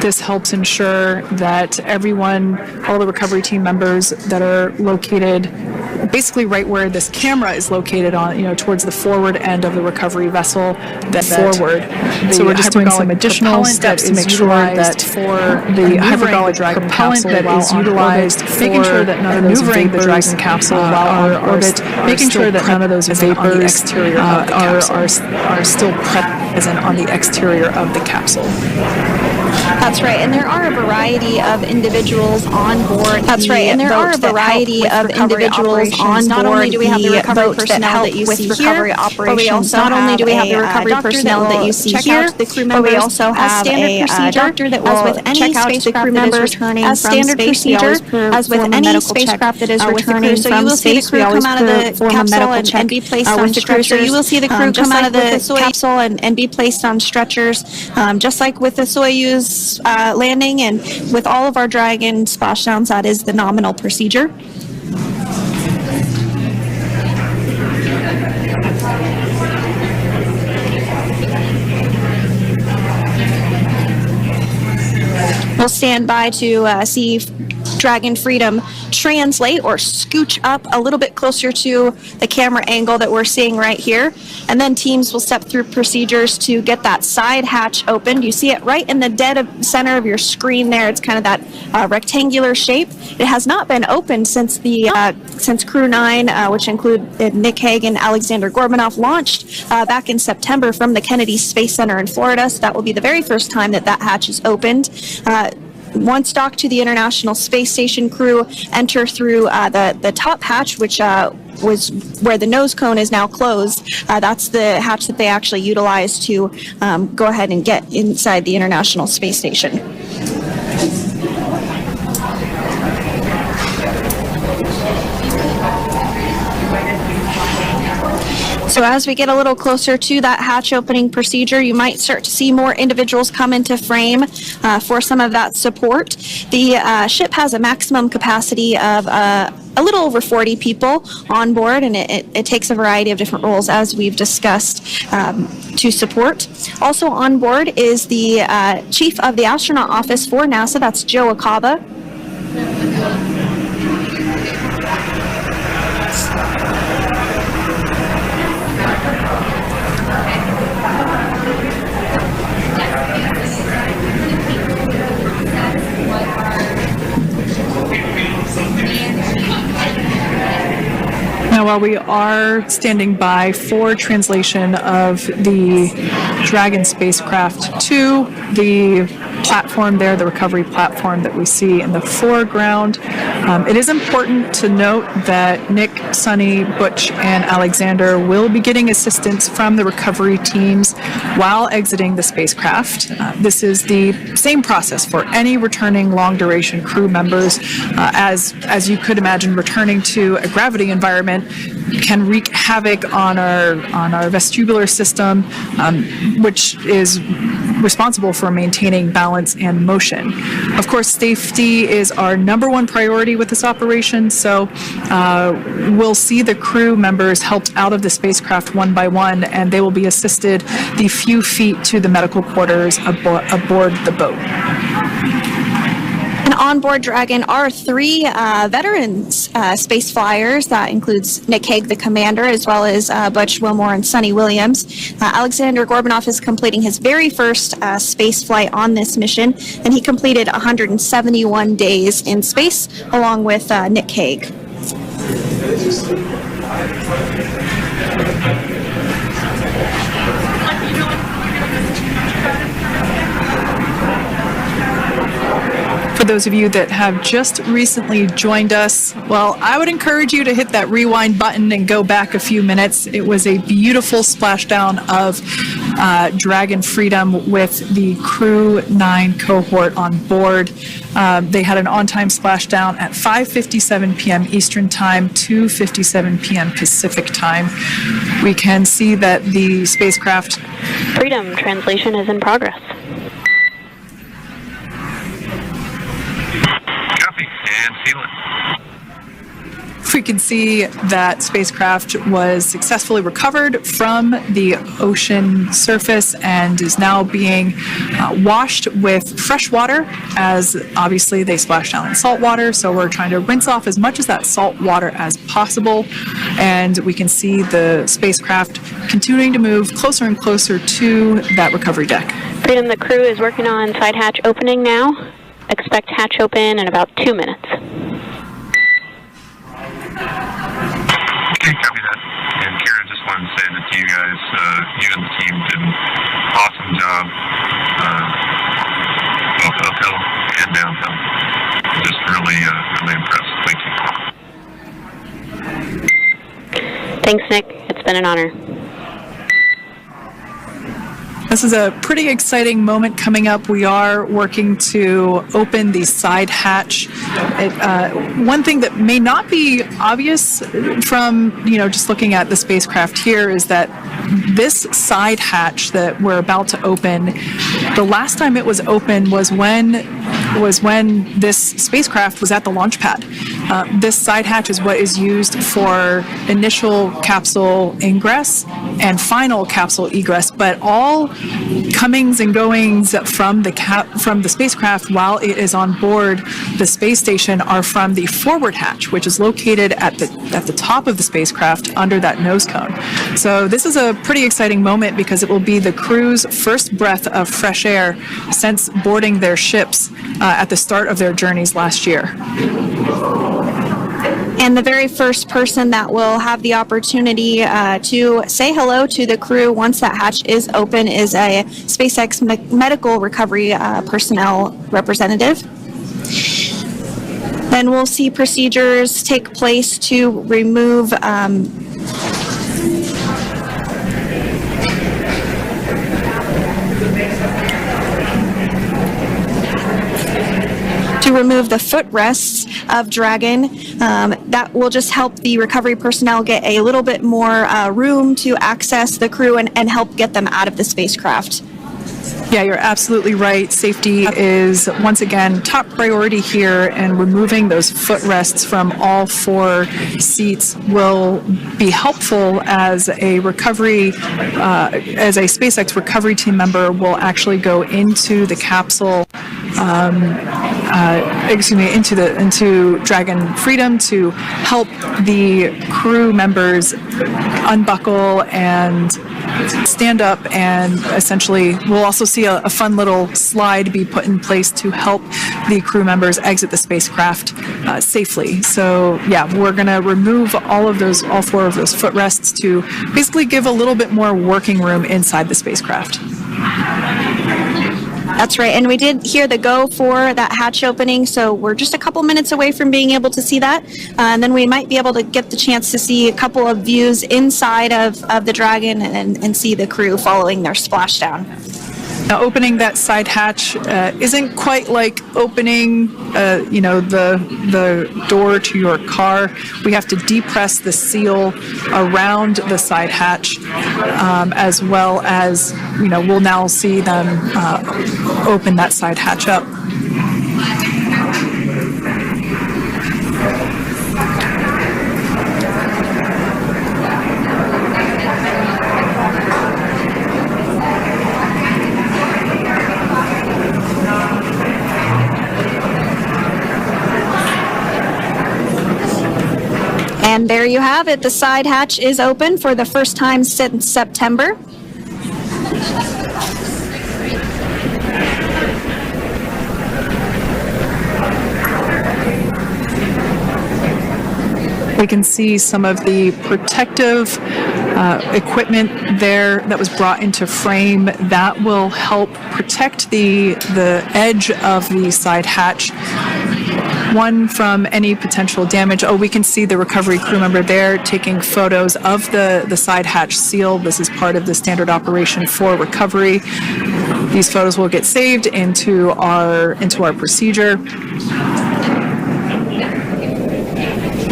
This helps ensure that everyone, all the recovery team members that are located basically right where this camera is located on, towards the forward end of the recovery vessel, that forward. So we're just doing some additional steps to make sure that for the hypergolic Dragon capsule that is utilized, making sure that none of those vapors the Dragon capsule while on orbit, making sure that none of those vapors are still present on the exterior of the capsule. That's right, and there are a variety of individuals on board. That's right, and there are a variety of individuals on board. Not only do we have the recovery personnel that you see here, but we also not only do we have the recovery personnel that you see here, but we also have a doctor that will check out the crew members as standard procedure, as with any spacecraft that is returning from space. We always come out of the capsule and be placed on stretchers. So you will see the crew come out of the capsule and be placed on stretchers, just like with the Soyuz landing and with all of our Dragon splashdowns. That is the nominal procedure. We'll stand by to see Dragon Freedom translate or scooch up a little bit closer to the camera angle that we're seeing right here. And then teams will step through procedures to get that side hatch opened. You see it right in the dead center of your screen there. It's kind of that rectangular shape. It has not been opened since Crew 9, which include Nick Hague and Alexander Gorbanov, launched back in September from the Kennedy Space Center in Florida. So that will be the very first time that hatch is opened. Once docked to the International Space Station, crew enter through the top hatch, which was where the nose cone is now closed. That's the hatch that they actually utilize to go ahead and get inside the International Space Station. So as we get a little closer to that hatch opening procedure, you might start to see more individuals come into frame for some of that support. The ship has a maximum capacity of a little over 40 people on board, and it takes a variety of different roles, as we've discussed, to support. Also on board is the Chief of the Astronaut Office for NASA, that's Joe Acaba. Now, while we are standing by for translation of the Dragon spacecraft to the platform there, the recovery platform that we see in the foreground, it is important to note that Nick, Sunny, Butch, and Alexander will be getting assistance from the recovery teams while exiting the spacecraft. This is the same process for any returning long-duration crew members. As you could imagine, returning to a gravity environment can wreak havoc on our vestibular system, which is responsible for maintaining balance and motion. Of course, safety is our number one priority with this operation, so we'll see the crew members helped out of the spacecraft one by one, and they will be assisted the few feet to the medical quarters aboard the boat. And on board Dragon are three veterans space flyers. That includes Nick Hague, the commander, as well as Butch Wilmore and Sonny Williams. Alexander Gorbanov is completing his very first space flight on this mission, and he completed 171 days in space along with Nick Hague. For those of you that have just recently joined us, well, I would encourage you to hit that rewind button and go back a few minutes. It was a beautiful splashdown of Dragon Freedom with the Crew 9 cohort on board. They had an on-time splashdown at 5:57 p.m. Eastern Time, 2:57 p.m. Pacific Time. We can see that the spacecraft Freedom translation is in progress. Copy, and seal it. we can see that spacecraft was successfully recovered from the ocean surface and is now being washed with fresh water, as obviously they splashed down in salt water. So we're trying to rinse off as much of that salt water as possible. And we can see the spacecraft continuing to move closer and closer to that recovery deck. Freedom, the crew is working on side hatch opening now. Expect hatch open in about 2 minutes. Okay, copy that. And Karen, just wanted to say that to you guys, you and the team did an awesome job, both uphill and downhill. Just really, really impressed. Thank you. Thanks, Nick. It's been an honor. This is a pretty exciting moment coming up. We are working to open the side hatch. One thing that may not be obvious from, just looking at the spacecraft here is that this side hatch that we're about to open, the last time it was open was when this spacecraft was at the launch pad. This side hatch is what is used for initial capsule ingress and final capsule egress, but all comings and goings from the spacecraft while it is on board the space station are from the forward hatch, which is located at the top of the spacecraft under that nose cone. So this is a pretty exciting moment because it will be the crew's first breath of fresh air since boarding their ships at the start of their journeys last year. And the very first person that will have the opportunity to say hello to the crew once that hatch is open is a SpaceX medical recovery personnel representative. Then we'll see procedures take place to remove the footrests of Dragon. That will just help the recovery personnel get a little bit more room to access the crew and help get them out of the spacecraft. Yeah, you're absolutely right. Safety is, once again, top priority here, and removing those footrests from all 4 seats will be helpful as a SpaceX recovery team member will actually go into the capsule, into Dragon Freedom to help the crew members unbuckle and stand up, and essentially we'll also see a fun little slide be put in place to help the crew members exit the spacecraft safely. So yeah, we're going to remove all 4 of those footrests to basically give a little bit more working room inside the spacecraft. That's right, and we did hear the go for that hatch opening, so we're just a couple minutes away from being able to see that, and then we might be able to get the chance to see a couple of views inside of the Dragon and see the crew following their splashdown. Now, opening that side hatch isn't quite like opening, the door to your car. We have to depress the seal around the side hatch, as well as, we'll now see them open that side hatch up. And there you have it. The side hatch is open for the first time since September. We can see some of the protective equipment there that was brought into frame that will help protect the edge of the side hatch. One, from any potential damage. We can see the recovery crew member there taking photos of the side hatch seal. This is part of the standard operation for recovery. These photos will get saved into our procedure.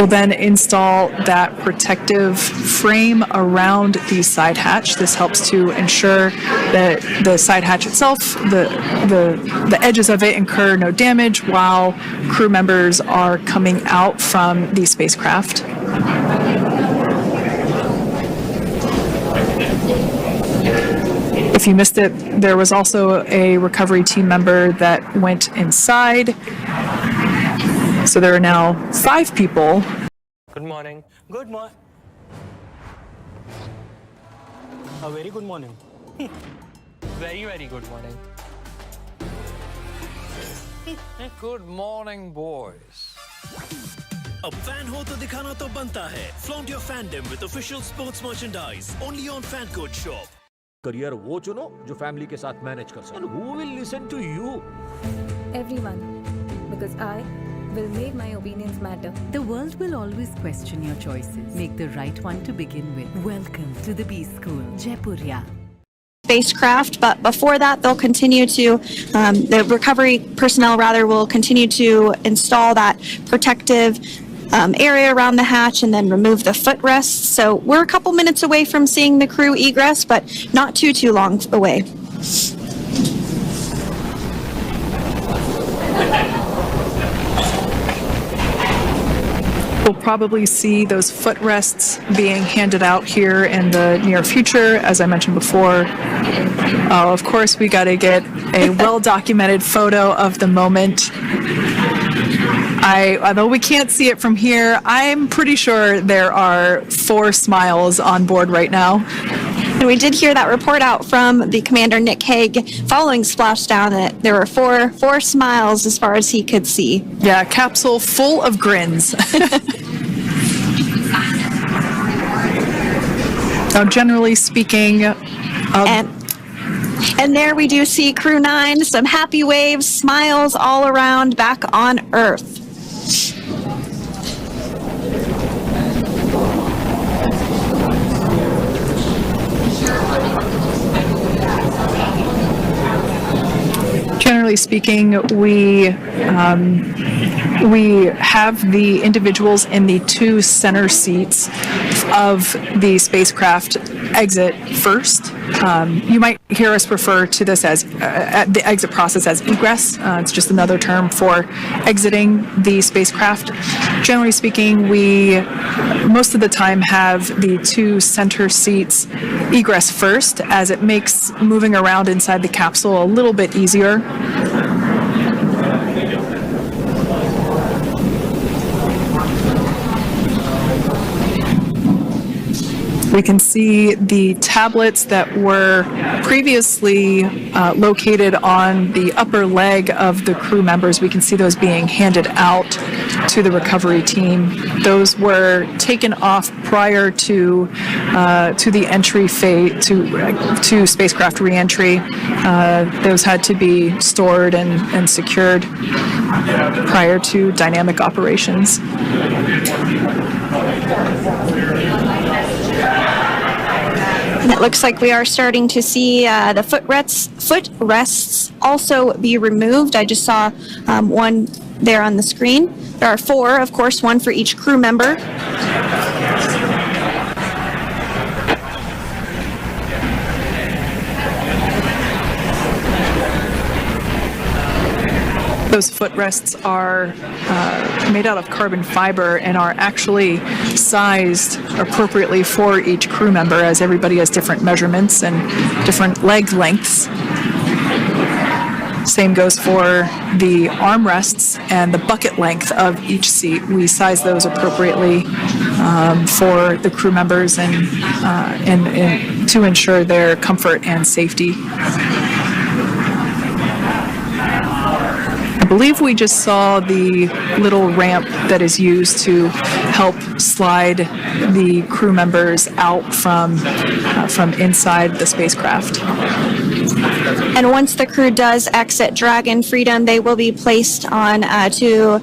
We'll then install that protective frame around the side hatch. This helps to ensure that the side hatch itself, the edges of it incur no damage while crew members are coming out from the spacecraft. If you missed it, there was also a recovery team member that went inside. So there are now 5 people. Good morning. Good morning. A very good morning. Very, very good morning. Good morning, boys. अब fan हो तो दिखाना तो बनता है. Flaunt your fandom with official sports merchandise only on Fan Code Shop. Career वो चुनो जो फैमिली के साथ मैनेज कर सके. And who will listen to you? Everyone, because I will make my opinions matter. The world will always question your choices. Make the right one to begin with. Welcome to the B School, Jaipurya. Spacecraft, but before that they'll continue to the recovery personnel will continue to install that protective area around the hatch and then remove the footrests. So we're a couple minutes away from seeing the crew egress, but not too long away. We'll probably see those footrests being handed out here in the near future, as I mentioned before. Of course, we got to get a well-documented photo of the moment. Although we can't see it from here, I'm pretty sure there are 4 smiles on board right now. And we did hear that report out from the commander, Nick Haig, following splashdown that there were four smiles as far as he could see. Yeah, capsule full of grins. Now, generally speaking, and there we do see Crew 9, some happy waves, smiles all around back on Earth. Generally speaking, we have the individuals in the 2 center seats of the spacecraft exit first. You might hear us refer to this as the exit process as egress. It's just another term for exiting the spacecraft. Generally speaking, we most of the time have the 2 center seats egress first, as it makes moving around inside the capsule a little bit easier. We can see the tablets that were previously located on the upper leg of the crew members. We can see those being handed out to the recovery team. Those were taken off prior to the entry phase, to spacecraft reentry. Those had to be stored and secured prior to dynamic operations. And it looks like we are starting to see the footrests also be removed. I just saw one there on the screen. There are 4, of course, 1 for each crew member. Those footrests are made out of carbon fiber and are actually sized appropriately for each crew member, as everybody has different measurements and different leg lengths. Same goes for the armrests and the bucket length of each seat. We size those appropriately for the crew members and to ensure their comfort and safety. I believe we just saw the little ramp that is used to help slide the crew members out from inside the spacecraft. And once the crew does exit Dragon Freedom, they will be placed on to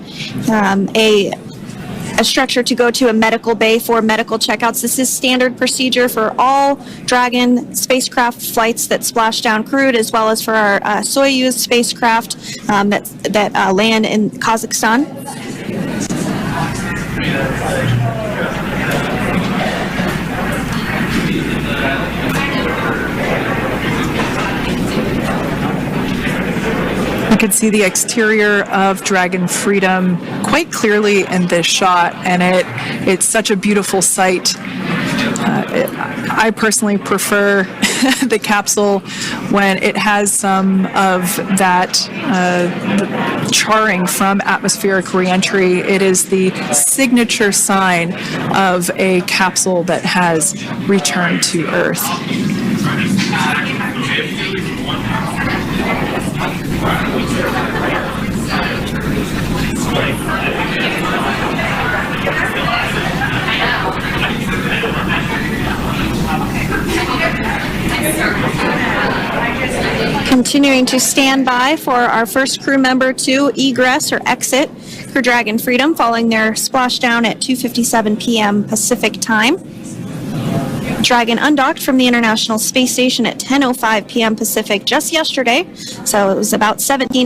a structure to go to a medical bay for medical checkouts. This is standard procedure for all Dragon spacecraft flights that splash down crewed, as well as for our Soyuz spacecraft that land in Kazakhstan. You can see the exterior of Dragon Freedom quite clearly in this shot, and it's such a beautiful sight. I personally prefer the capsule when it has some of that charring from atmospheric reentry. It is the signature sign of a capsule that has returned to Earth. Continuing to stand by for our first crew member to egress or exit for Dragon Freedom following their splashdown at 2:57 p.m. Pacific time. Dragon undocked from the International Space Station at 10:05 p.m. Pacific just yesterday, so it was about 17